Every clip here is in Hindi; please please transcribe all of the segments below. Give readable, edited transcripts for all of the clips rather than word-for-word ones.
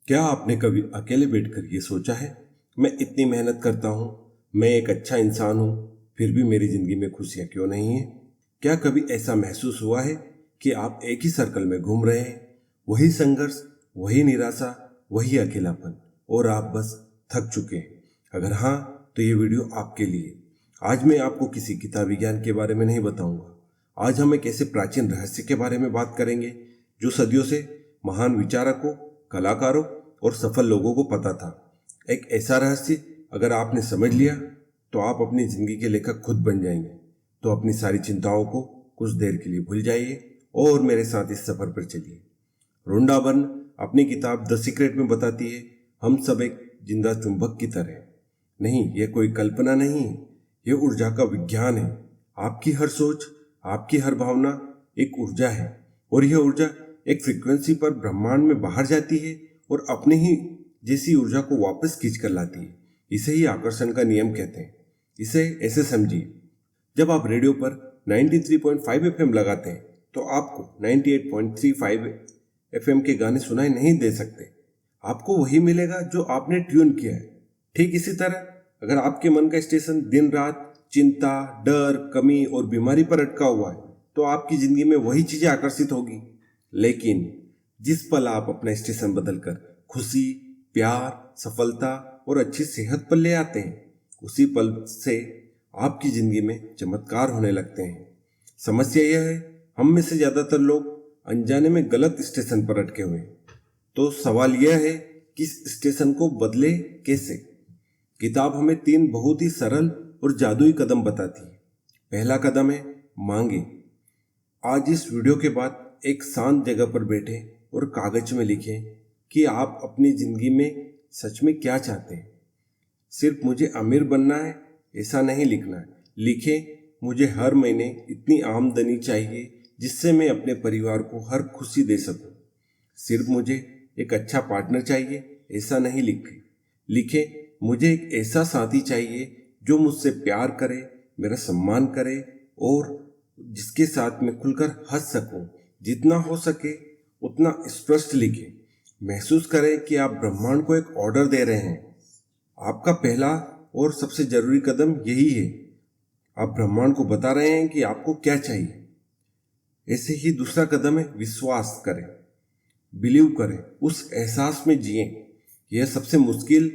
क्या आपने कभी अकेले बैठकर ये सोचा है, मैं इतनी मेहनत करता हूँ, मैं एक अच्छा इंसान हूँ, फिर भी मेरी जिंदगी में खुशियाँ क्यों नहीं हैं? क्या कभी ऐसा महसूस हुआ है कि आप एक ही सर्कल में घूम रहे हैं, वही संघर्ष, वही निराशा, वही अकेलापन, और आप बस थक चुके हैं? अगर हाँ, तो ये वीडियो आपके लिए। आज मैं आपको किसी किताबी ज्ञान के बारे में नहीं बताऊंगा। आज हम एक ऐसे प्राचीन रहस्य के बारे में बात करेंगे जो सदियों से महान विचारकों, कलाकारों और सफल लोगों को पता था। एक ऐसा रहस्य अगर आपने समझ लिया तो आप अपनी जिंदगी के लेखक खुद बन जाएंगे। तो अपनी सारी चिंताओं को कुछ देर के लिए भूल जाइए और मेरे साथ इस सफर पर चलिए। रोंडा बर्न अपनी किताब द सीक्रेट में बताती है, हम सब एक जिंदा चुंबक की तरह। नहीं, यह कोई कल्पना नहीं है, यह ऊर्जा का विज्ञान है। आपकी हर सोच, आपकी हर भावना एक ऊर्जा है, और यह ऊर्जा एक फ्रीक्वेंसी पर ब्रह्मांड में बाहर जाती है और अपने ही जैसी ऊर्जा को वापस खींच कर लाती है। इसे ही आकर्षण का नियम कहते हैं। इसे ऐसे समझिए, जब आप रेडियो पर 93.5 एफएम लगाते हैं तो आपको 98.35 एफएम के गाने सुनाई नहीं दे सकते। आपको वही मिलेगा जो आपने ट्यून किया है। ठीक इसी तरह अगर आपके मन का स्टेशन दिन रात चिंता, डर, कमी और बीमारी पर अटका हुआ है तो आपकी जिंदगी में वही चीजें आकर्षित होगी। लेकिन जिस पल आप अपना स्टेशन बदलकर खुशी, प्यार, सफलता और अच्छी सेहत पर ले आते हैं, उसी पल से आपकी जिंदगी में चमत्कार होने लगते हैं। समस्या यह है, हम में से ज्यादातर लोग अनजाने में गलत स्टेशन पर अटके हुए हैं। तो सवाल यह है कि इस स्टेशन को बदले कैसे? किताब हमें 3 बहुत ही सरल और जादुई कदम बताती है। पहला कदम है मांगे। आज इस वीडियो के बाद एक शांत जगह पर बैठे और कागज में लिखें कि आप अपनी जिंदगी में सच में क्या चाहते हैं। सिर्फ मुझे अमीर बनना है ऐसा नहीं लिखना है। लिखें, मुझे हर महीने इतनी आमदनी चाहिए जिससे मैं अपने परिवार को हर खुशी दे सकूं। सिर्फ मुझे एक अच्छा पार्टनर चाहिए ऐसा नहीं लिखें। लिखें, मुझे एक ऐसा साथी चाहिए जो मुझसे प्यार करे, मेरा सम्मान करे और जिसके साथ मैं खुलकर हंस सकूं। जितना हो सके उतना स्पष्ट लिखें। महसूस करें कि आप ब्रह्मांड को एक ऑर्डर दे रहे हैं। आपका पहला और सबसे जरूरी कदम यही है। आप ब्रह्मांड को बता रहे हैं कि आपको क्या चाहिए। ऐसे ही दूसरा कदम है विश्वास करें, बिलीव करें, उस एहसास में जिएं। यह सबसे मुश्किल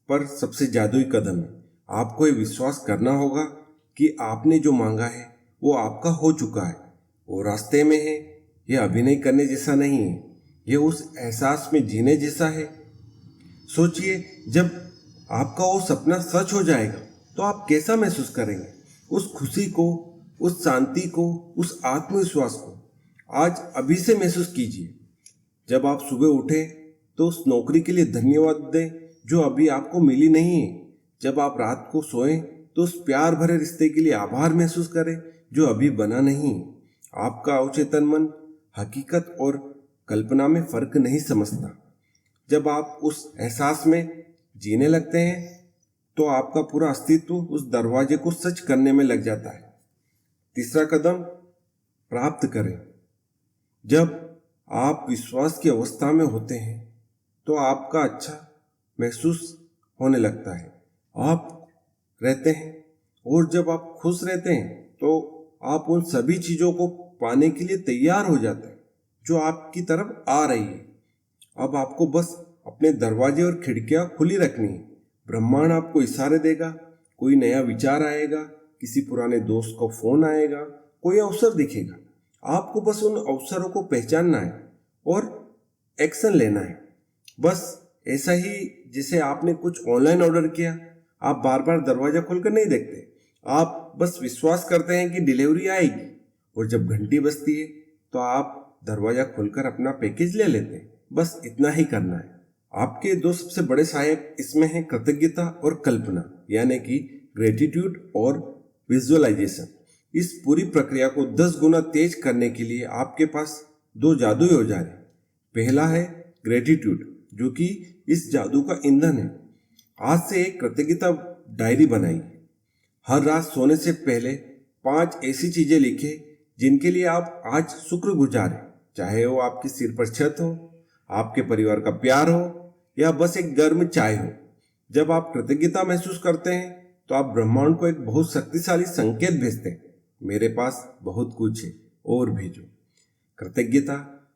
पर सबसे जादुई कदम है। आपको यह विश्वास करना होगा कि आपने जो मांगा है वो आपका हो चुका है, वो रास्ते में है। यह अभिनय करने जैसा नहीं है, यह उस एहसास में जीने जैसा है। सोचिए, जब आपका वो सपना सच हो जाएगा तो आप कैसा महसूस करेंगे? उस खुशी को, उस शांति को, उस आत्मविश्वास को आज अभी से महसूस कीजिए। जब आप सुबह उठे तो उस नौकरी के लिए धन्यवाद दें जो अभी आपको मिली नहीं है। जब आप रात को सोएं तो उस प्यार भरे रिश्ते के लिए आभार महसूस करें जो अभी बना नहीं है। आपका अवचेतन मन हकीकत और कल्पना में फर्क नहीं समझता। जब आप उस एहसास में जीने लगते हैं तो आपका पूरा अस्तित्व उस दरवाजे को सच करने में लग जाता है। तीसरा कदम प्राप्त करें। जब आप विश्वास की अवस्था में होते हैं तो आपका अच्छा महसूस होने लगता है, आप रहते हैं, और जब आप खुश रहते हैं तो आप उन सभी चीजों को पाने के लिए तैयार हो जाते हैं जो आपकी तरफ आ रही है। अब आपको बस अपने दरवाजे और खिड़कियां खुली रखनी है। ब्रह्मांड आपको इशारे देगा, कोई नया विचार आएगा, किसी पुराने दोस्त का फोन आएगा, कोई अवसर दिखेगा। आपको बस उन अवसरों को पहचानना है और एक्शन लेना है। बस ऐसा ही जैसे आपने कुछ ऑनलाइन ऑर्डर किया, आप बार बार दरवाजा खोलकर नहीं देखते, आप बस विश्वास करते हैं कि डिलीवरी आएगी, और जब घंटी बजती है तो आप दरवाजा खोलकर अपना पैकेज ले लेते हैं। बस इतना ही करना है। आपके 2 सबसे बड़े सहायक इसमें हैं कृतज्ञता और कल्पना, यानी कि ग्रेटिट्यूड और विजुअलाइजेशन। इस पूरी प्रक्रिया को 10 गुना तेज करने के लिए आपके पास 2 जादुई औजार हैं। पहला है ग्रेटिट्यूड, जो कि इस जादू का ईंधन है। आज से एक कृतज्ञता डायरी बनाइए। हर रात सोने से पहले 5 ऐसी चीजें लिखें जिनके लिए आप आज शुक्रगुजार हैं। चाहे वो आपके सिर पर छत हो, आपके परिवार का प्यार हो, या बस एक गर्म चाय हो। जब आप कृतज्ञता महसूस करते हैं तो आप ब्रह्मांड को एक बहुत शक्तिशाली संकेत भेजते हैं, मेरे पास बहुत कुछ है और भेजो। कृतज्ञता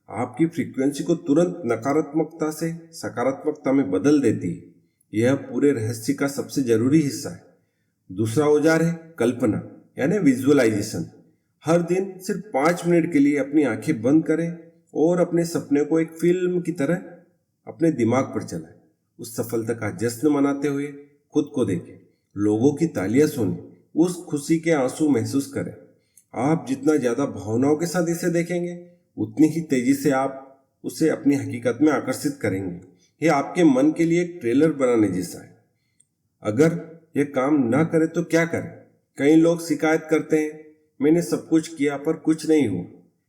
आपकी फ्रीक्वेंसी को तुरंत नकारात्मकता से सकारात्मकता में बदल देती है। यह पूरे रहस्य का सबसे जरूरी हिस्सा है। दूसरा औजार है कल्पना यानी विजुअलाइजेशन। हर दिन सिर्फ 5 मिनट के लिए अपनी आंखें बंद करें और अपने सपने को एक फिल्म की तरह अपने दिमाग पर चलाएं। उस सफलता का जश्न मनाते हुए खुद को देखें, लोगों की तालियां सुनें, उस खुशी के आंसू महसूस करें। आप जितना ज्यादा भावनाओं के साथ इसे देखेंगे उतनी ही तेजी से आप उसे अपनी हकीकत में आकर्षित करेंगे। यह आपके मन के लिए एक ट्रेलर बनाने जैसा है। अगर यह काम ना करे तो क्या करें? कई लोग शिकायत करते हैं, मैंने सब कुछ किया पर कुछ नहीं हुआ।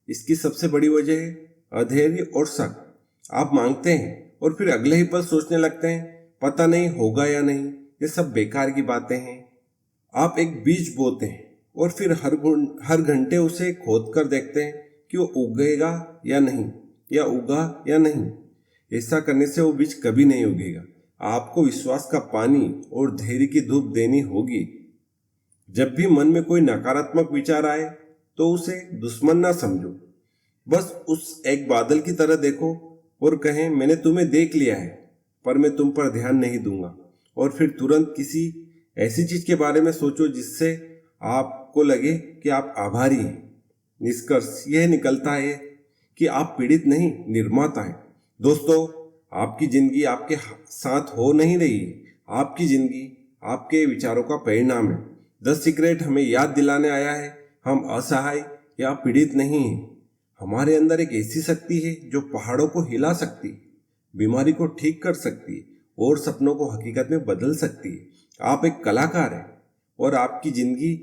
इसकी सबसे बड़ी वजह है अधैर्य और शक। आप मांगते हैं और फिर अगले ही पल सोचने लगते हैं पता नहीं होगा या नहीं। ये सब बेकार की बातें हैं। आप एक बीज बोते हैं और फिर हर घंटे उसे खोद कर देखते हैं कि वो उगेगा या नहीं, या उगा या नहीं। ऐसा करने से वो बीज कभी नहीं उगेगा। आपको विश्वास का पानी और धैर्य की धूप देनी होगी। जब भी मन में कोई नकारात्मक विचार आए तो उसे दुश्मन ना समझो, बस उस एक बादल की तरह देखो और कहें मैंने तुम्हें देख लिया है पर मैं तुम पर ध्यान नहीं दूंगा। और फिर तुरंत किसी ऐसी चीज के बारे में सोचो जिससे आपको लगे कि आप आभारी हैं। निष्कर्ष यह निकलता है कि आप पीड़ित नहीं, निर्माता हैं। दोस्तों, आपकी जिंदगी आपके साथ हो नहीं रही है, आपकी जिंदगी आपके विचारों का परिणाम है। द सीक्रेट हमें याद दिलाने आया है हम असहाय या पीड़ित नहीं हैं। हमारे अंदर एक ऐसी शक्ति है जो पहाड़ों को हिला सकती है, बीमारी को ठीक कर सकती है और सपनों को हकीकत में बदल सकती है। आप एक कलाकार हैं और आपकी जिंदगी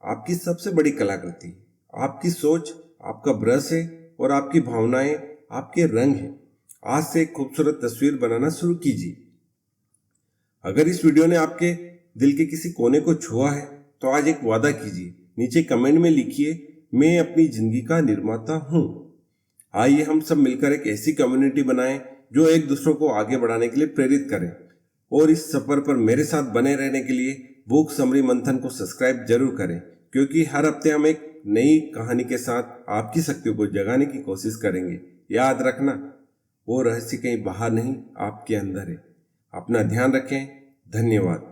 आपकी सबसे बड़ी कलाकृति है। आपकी सोच आपका ब्रश है और आपकी भावनाएं आपके रंग हैं। आज से एक खूबसूरत तस्वीर बनाना शुरू कीजिए। अगर इस वीडियो ने आपके दिल के किसी कोने को छुआ है तो आज एक वादा कीजिए, नीचे कमेंट में लिखिए मैं अपनी जिंदगी का निर्माता हूं। आइए हम सब मिलकर एक ऐसी कम्युनिटी बनाएं जो एक दूसरों को आगे बढ़ाने के लिए प्रेरित करें। और इस सफर पर मेरे साथ बने रहने के लिए बुक समरी मंथन को सब्सक्राइब जरूर करें, क्योंकि हर हफ्ते हम एक नई कहानी के साथ आपकी शक्तियों को जगाने की कोशिश करेंगे। याद रखना, वो रहस्य कहीं बाहर नहीं, आपके अंदर है। अपना ध्यान रखें। धन्यवाद।